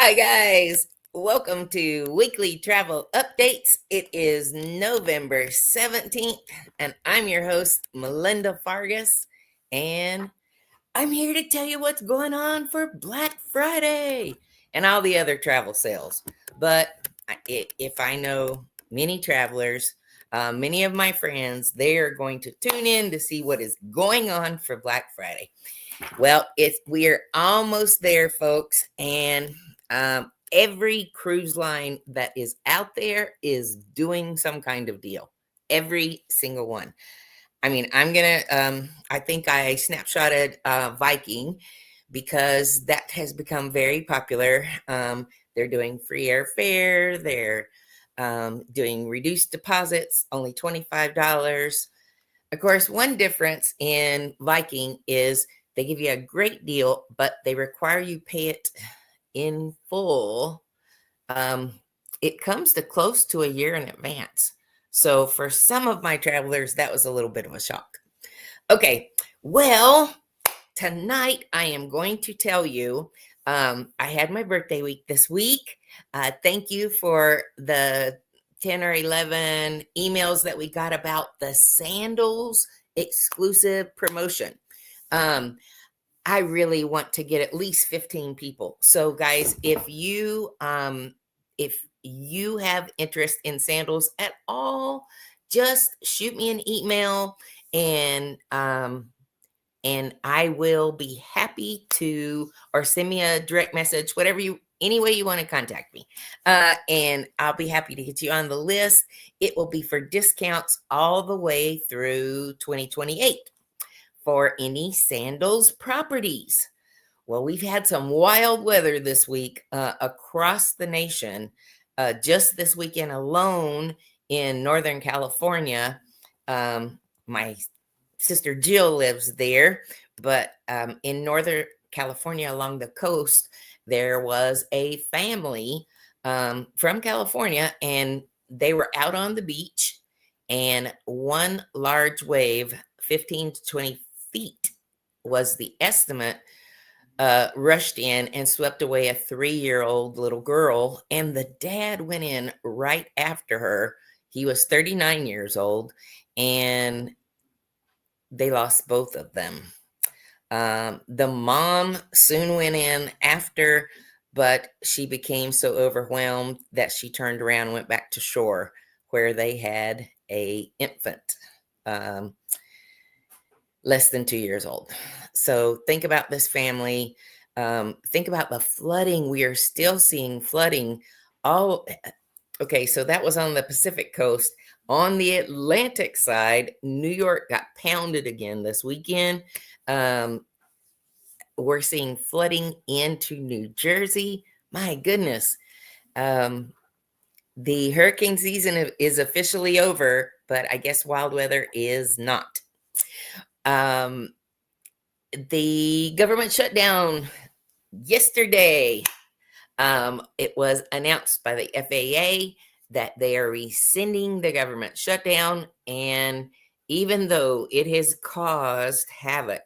Hi, guys. Welcome to Weekly Travel Updates. It is November 17th, and I'm your host, Melinda Fargas, and I'm here to tell you what's going on for Black Friday and all the other travel sales. But if I know many travelers, many of my friends, they are going to tune in to see what is going on for Black Friday. Well, we're almost there, folks, and every cruise line that is out there is doing some kind of deal. Every single one. I mean, I think I snapshotted Viking because that has become very popular. They're doing free airfare. They're doing reduced deposits, only $25. Of course, one difference in Viking is they give you a great deal, but they require you pay it in full. It comes to close to a year in advance. So for some of my travelers, that was a little bit of a shock. Okay, well, tonight I am going to tell you, I had my birthday week this week. Thank you for the 10 or 11 emails that we got about the sandals exclusive promotion. I really want to get at least 15 people. So guys, if you have interest in sandals at all, just shoot me an email and I will be happy to, or send me a direct message, any way you want to contact me. And I'll be happy to get you on the list. It will be for discounts all the way through 2028 for any sandals properties. Well, we've had some wild weather this week across the nation. Just this weekend alone in Northern California, my sister Jill lives there, but in Northern California along the coast, there was a family from California, and they were out on the beach, and one large wave, 15 to 20 feet was the estimate, rushed in and swept away a 3-year-old little girl, and the dad went in right after her. He was 39 years old, and they lost both of them. The mom soon went in after, but she became so overwhelmed that she turned around and went back to shore where they had a infant, less than 2 years old. So think about this family. Think about the flooding. We are still seeing flooding. Okay, so that was on the Pacific coast. On the Atlantic side, New York got pounded again this weekend. We're seeing flooding into New Jersey. My goodness. The hurricane season is officially over, but I guess wild weather is not. The government shutdown yesterday. It was announced by the FAA that they are rescinding the government shutdown. And even though it has caused havoc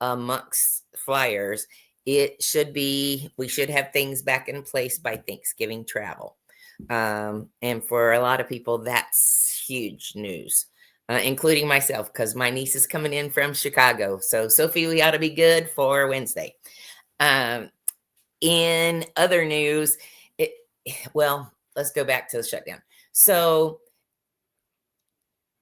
amongst flyers, we should have things back in place by Thanksgiving travel. And for a lot of people, that's huge news, including myself, because my niece is coming in from Chicago. So, Sophie, we ought to be good for Wednesday. In other news, let's go back to the shutdown. So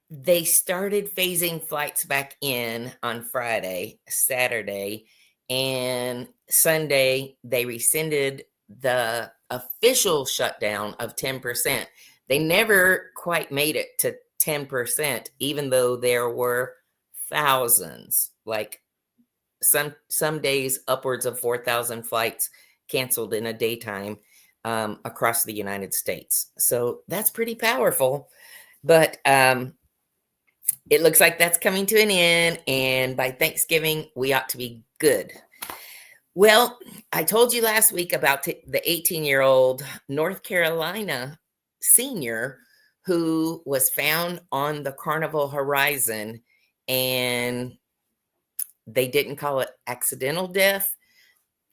they started phasing flights back in on Friday, Saturday, and Sunday. They rescinded the official shutdown of 10%. They never quite made it to 10%, even though there were thousands, like some days upwards of 4,000 flights canceled in a daytime across the United States. So that's pretty powerful. But it looks like that's coming to an end, and by Thanksgiving, we ought to be good. Well, I told you last week about the 18-year-old North Carolina senior who was found on the Carnival Horizon, and they didn't call it accidental death.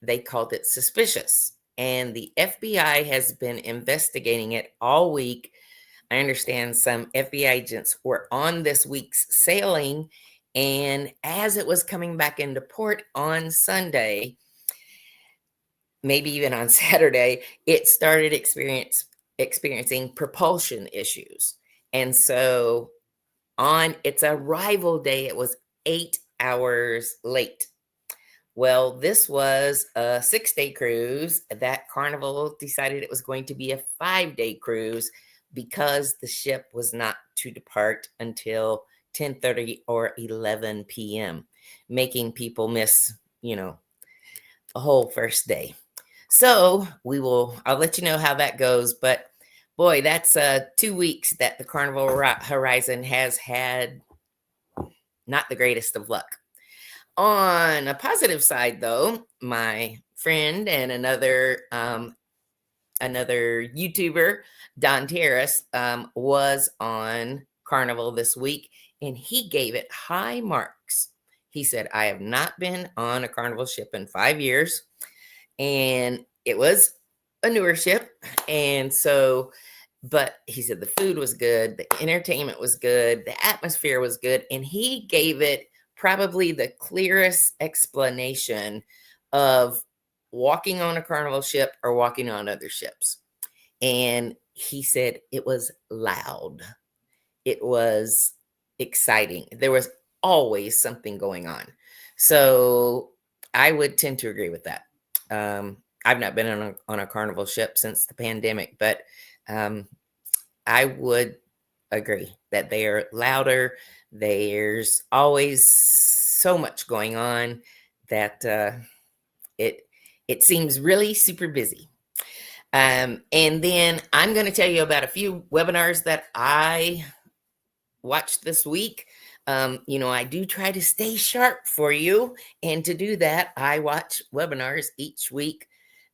They called it suspicious. and the FBI has been investigating it all week. I understand some FBI agents were on this week's sailing, and as it was coming back into port on Sunday, maybe even on Saturday, it started experiencing propulsion issues. And so on its arrival day, it was 8 hours late. Well, this was a 6-day cruise that Carnival decided it was going to be a 5-day cruise because the ship was not to depart until 10:30 or 11 p.m., making people miss, a whole first day. So I'll let you know how that goes. But boy, that's 2 weeks that the Carnival Horizon has had not the greatest of luck. On a positive side, though, my friend and another YouTuber, Don Terrace, was on Carnival this week, and he gave it high marks. He said, "I have not been on a Carnival ship in 5 years," and it was a newer ship, and so. But he said the food was good, the entertainment was good, the atmosphere was good, and he gave it probably the clearest explanation of walking on a Carnival ship or walking on other ships. And he said it was loud. It was exciting. There was always something going on. So I would tend to agree with that. I've not been on a Carnival ship since the pandemic, but I would agree that they are louder. There's always so much going on that it seems really super busy. And then I'm going to tell you about a few webinars that I watched this week. I do try to stay sharp for you, and to do that, I watch webinars each week.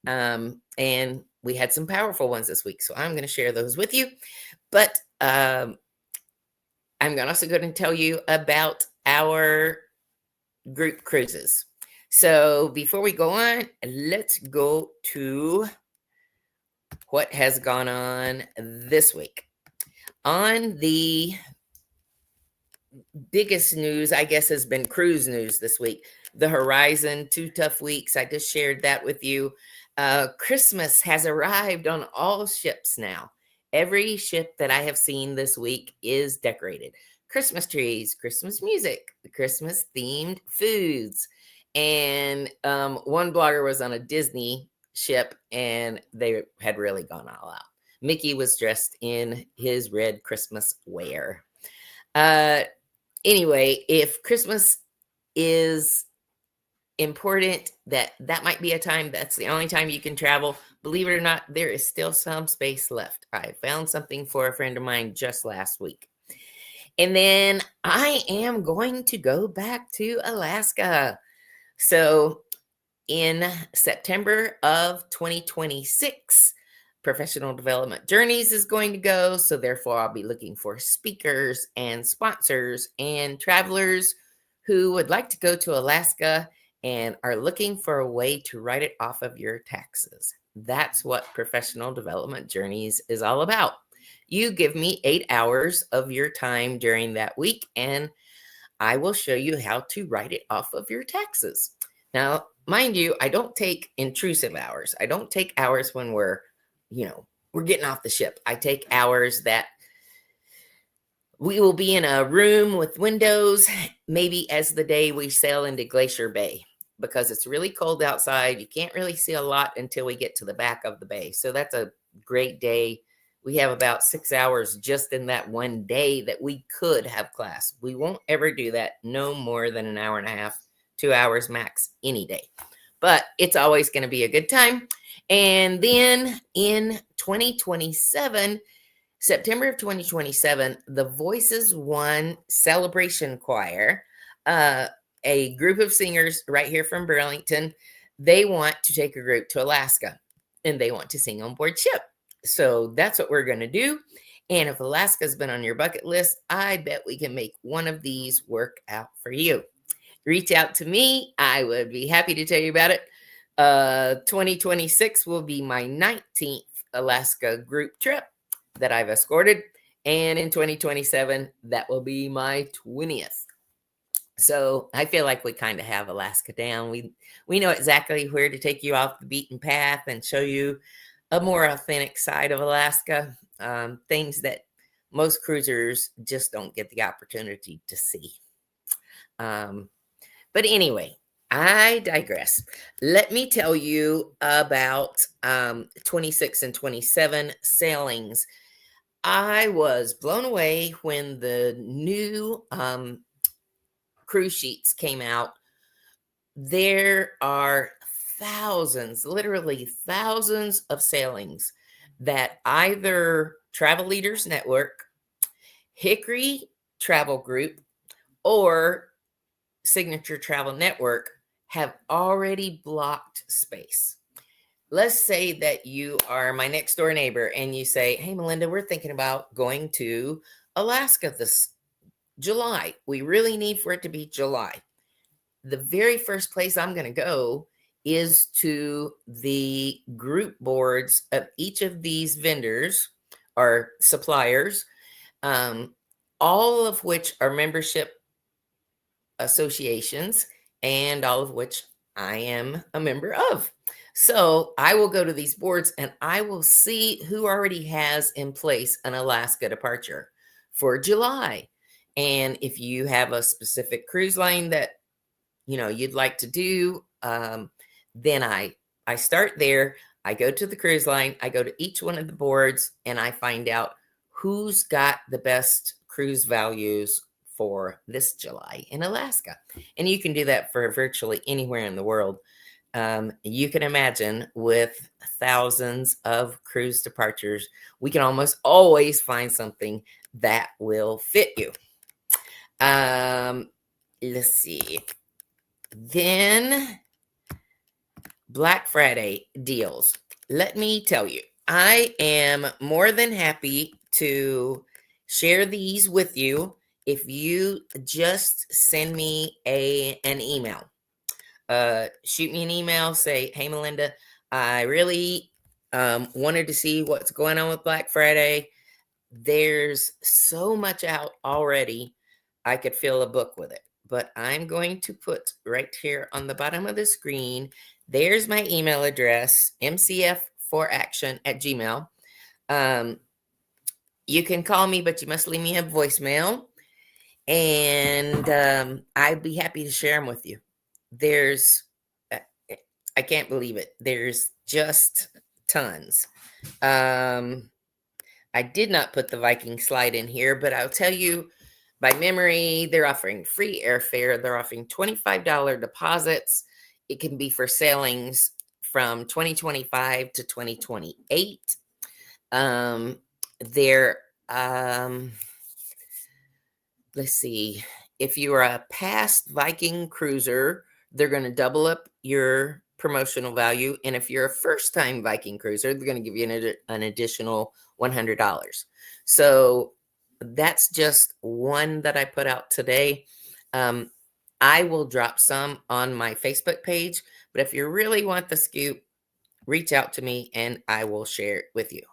And we had some powerful ones this week, so I'm going to share those with you. But I'm also going to tell you about our group cruises. So before we go on, let's go to what has gone on this week. On the biggest news, I guess, has been cruise news this week. The Horizon, 2 tough weeks. I just shared that with you. Christmas has arrived on all ships now. Every ship that I have seen this week is decorated. Christmas trees, Christmas music, Christmas themed foods. And one blogger was on a Disney ship, and they had really gone all out. Mickey was dressed in his red Christmas wear. Anyway, if Christmas is important, that might be a time that's the only time you can travel. Believe it or not, there is still some space left. I found something for a friend of mine just last week. And then I am going to go back to Alaska. So in September of 2026, Professional Development Journeys is going to go. So therefore, I'll be looking for speakers and sponsors and travelers who would like to go to Alaska and are looking for a way to write it off of your taxes. That's what Professional Development Journeys is all about. You give me 8 hours of your time during that week, and I will show you how to write it off of your taxes. Now, mind you, I don't take intrusive hours. I don't take hours when we're getting off the ship. I take hours that we will be in a room with windows, maybe as the day we sail into Glacier Bay, because it's really cold outside. You can't really see a lot until we get to the back of the bay. So that's a great day. We have about 6 hours just in that one day that we could have class. We won't ever do that. No more than an hour and a half, 2 hours max any day. But it's always going to be a good time. And then in 2027, September of 2027, the Voices One Celebration Choir, a group of singers right here from Burlington, they want to take a group to Alaska, and they want to sing on board ship. So that's what we're going to do. And if Alaska's been on your bucket list, I bet we can make one of these work out for you. Reach out to me. I would be happy to tell you about it. 2026 will be my 19th Alaska group trip that I've escorted. And in 2027, that will be my 20th. So I feel like we kind of have Alaska down. We know exactly where to take you off the beaten path and show you a more authentic side of Alaska, things that most cruisers just don't get the opportunity to see. But anyway, I digress. Let me tell you about 26 and 27 sailings. I was blown away when the new cruise sheets came out. There are thousands, literally thousands of sailings that either Travel Leaders Network, Hickory Travel Group, or Signature Travel Network have already blocked space. Let's say that you are my next door neighbor and you say, "Hey, Melinda, we're thinking about going to Alaska this July. We really need for it to be July." The very first place I'm going to go is to the group boards of each of these vendors or suppliers, all of which are membership associations and all of which I am a member of. So I will go to these boards and I will see who already has in place an Alaska departure for July. And if you have a specific cruise line that you'd like to do, then I start there. I go to the cruise line, I go to each one of the boards, and I find out who's got the best cruise values for this July in Alaska. And you can do that for virtually anywhere in the world. You can imagine, with thousands of cruise departures, we can almost always find something that will fit you. Let's see. Then Black Friday deals. Let me tell you, I am more than happy to share these with you if you just send me an email. Shoot me an email, say, "Hey, Melinda, I really wanted to see what's going on with Black Friday. There's so much out already. I could fill a book with it." But I'm going to put right here on the bottom of the screen, there's my email address, mcf4action@gmail. You can call me, but you must leave me a voicemail. And I'd be happy to share them with you. I can't believe it. There's just tons. I did not put the Viking slide in here, but I'll tell you, by memory, they're offering free airfare. They're offering $25 deposits. It can be for sailings from 2025 to 2028. Let's see. If you are a past Viking cruiser, they're going to double up your promotional value. And if you're a first-time Viking cruiser, they're going to give you an additional $100. So that's just one that I put out today. I will drop some on my Facebook page, but if you really want the scoop, reach out to me and I will share it with you.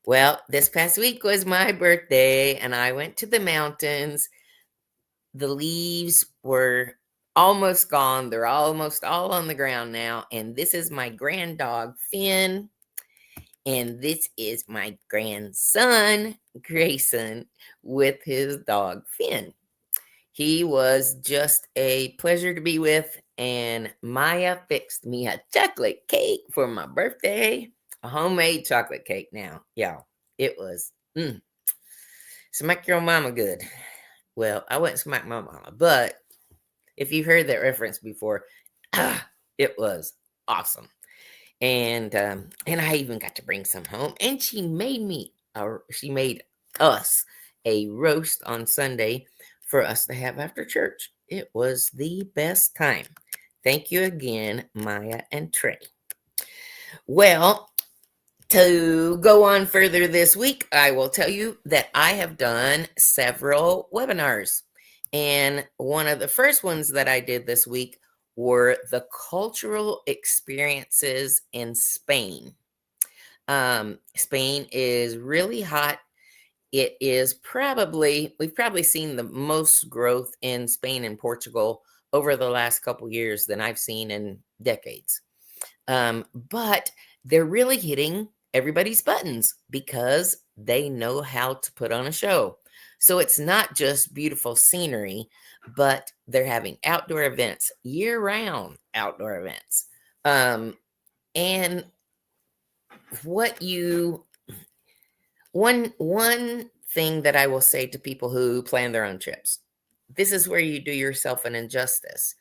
Well, this past week was my birthday and I went to the mountains. The leaves were almost gone. They're almost all on the ground now. And this is my grand dog, Finn. And this is my grandson, Grayson, with his dog, Finn. He was just a pleasure to be with. And Maya fixed me a chocolate cake for my birthday. A homemade chocolate cake now. Y'all, it was smack your mama good. Well, I wouldn't smack my mama, but if you've heard that reference before, it was awesome. And I even got to bring some home. And she made us a roast on Sunday for us to have after church. It was the best time. Thank you again, Maya and Trey. Well, to go on further this week, I will tell you that I have done several webinars. And one of the first ones that I did this week were the cultural experiences in Spain. Spain is really hot. We've probably seen the most growth in Spain and Portugal over the last couple years than I've seen in decades. But they're really hitting everybody's buttons because they know how to put on a show. So it's not just beautiful scenery, but they're having outdoor events, year-round outdoor events. And what you one thing that I will say to people who plan their own trips, this is where you do yourself an injustice.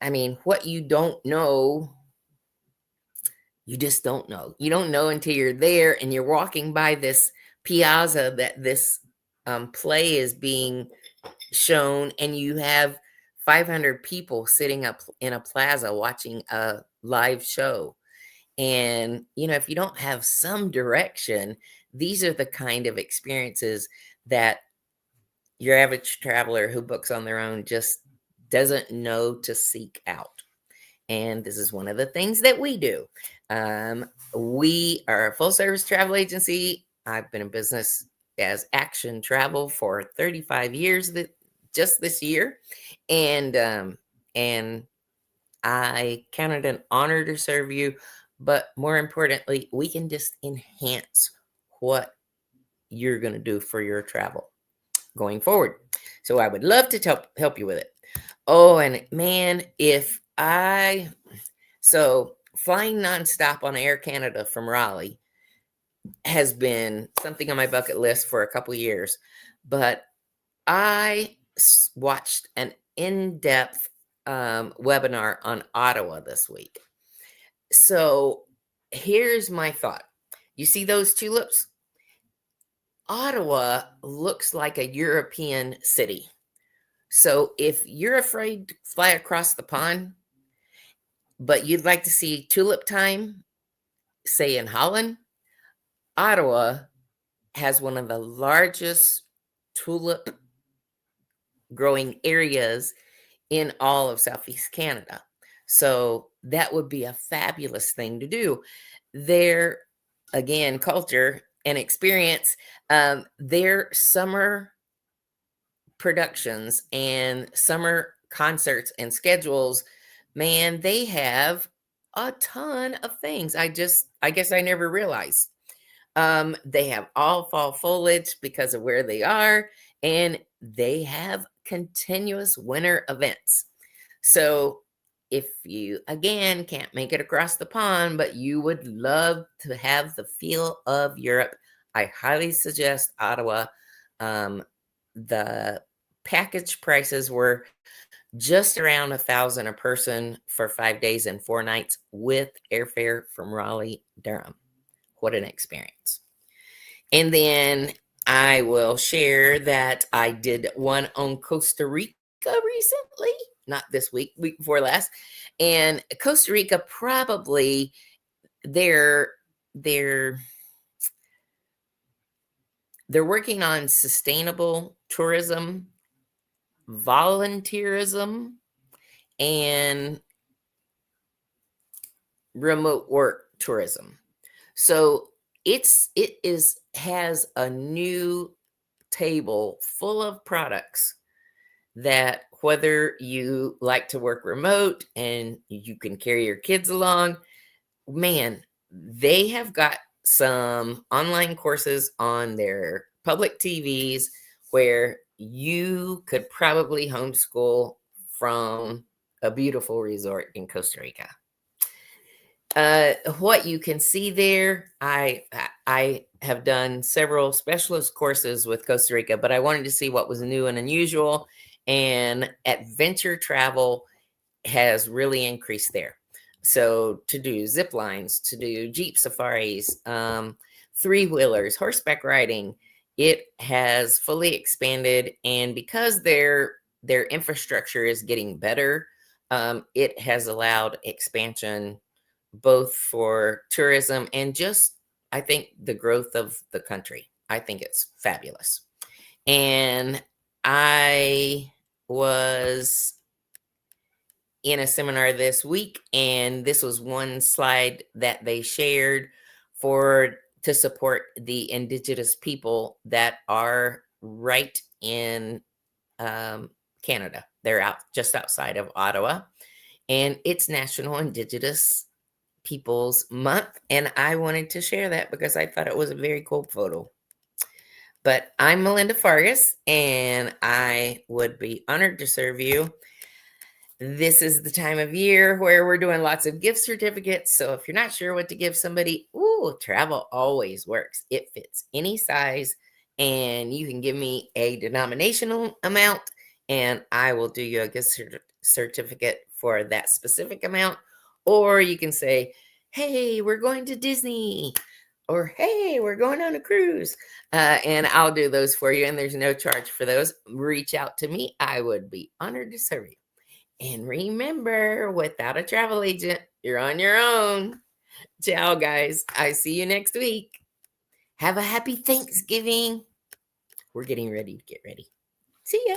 I mean, what you don't know, you just don't know. You don't know until you're there and you're walking by this piazza that this play is being shown, and you have 500 people sitting up in a plaza watching a live show. And, if you don't have some direction, these are the kind of experiences that your average traveler who books on their own just doesn't know to seek out. And this is one of the things that we do. We are a full service travel agency. I've been in business as Action Travel for 35 years just this year. And I count it an honor to serve you. But more importantly, we can just enhance what you're going to do for your travel going forward. So I would love to help you with it. Oh, and man, flying nonstop on Air Canada from Raleigh has been something on my bucket list for a couple years, but I watched an in-depth webinar on Ottawa this week. So here's my thought. You see those tulips? Ottawa looks like a European city. So if you're afraid to fly across the pond, but you'd like to see tulip time, say in Holland, Ottawa has one of the largest tulip growing areas in all of Southeast Canada. So that would be a fabulous thing to do. Their, again, culture and experience, their summer productions and summer concerts and schedules, man, they have a ton of things. I guess I never realized. They have all fall foliage because of where they are, and they have continuous winter events. So if you, again, can't make it across the pond, but you would love to have the feel of Europe, I highly suggest Ottawa. The package prices were just around $1,000 a person for 5 days and 4 nights with airfare from Raleigh, Durham. What an experience. And then I will share that I did one on Costa Rica recently, not this week before last. And Costa Rica, probably they're working on sustainable tourism, volunteerism, and remote work tourism. So it has a new table full of products that, whether you like to work remote and you can carry your kids along, man, they have got some online courses on their public TVs where you could probably homeschool from a beautiful resort in Costa Rica. What you can see there, I have done several specialist courses with Costa Rica, but I wanted to see what was new and unusual, and adventure travel has really increased there. So to do zip lines, to do Jeep safaris, 3-wheelers, horseback riding, it has fully expanded. And because their infrastructure is getting better, it has allowed expansion both for tourism and just, I think, the growth of the country. I think it's fabulous. And I was in a seminar this week, and this was one slide that they shared to support the Indigenous people that are right in Canada. They're just outside of Ottawa, and it's National Indigenous Peoples Month, and I wanted to share that because I thought it was a very cool photo. But I'm Melinda Fargas, and I would be honored to serve you. This is the time of year where we're doing lots of gift certificates. So if you're not sure what to give somebody, travel always works. It fits any size, and you can give me a denominational amount, and I will do you a gift certificate for that specific amount. Or you can say, hey, we're going to Disney, or hey, we're going on a cruise, and I'll do those for you, and there's no charge for those. Reach out to me. I would be honored to serve you. And remember, without a travel agent, you're on your own. Ciao, guys. I see you next week. Have a happy Thanksgiving. We're getting ready to get ready. See ya.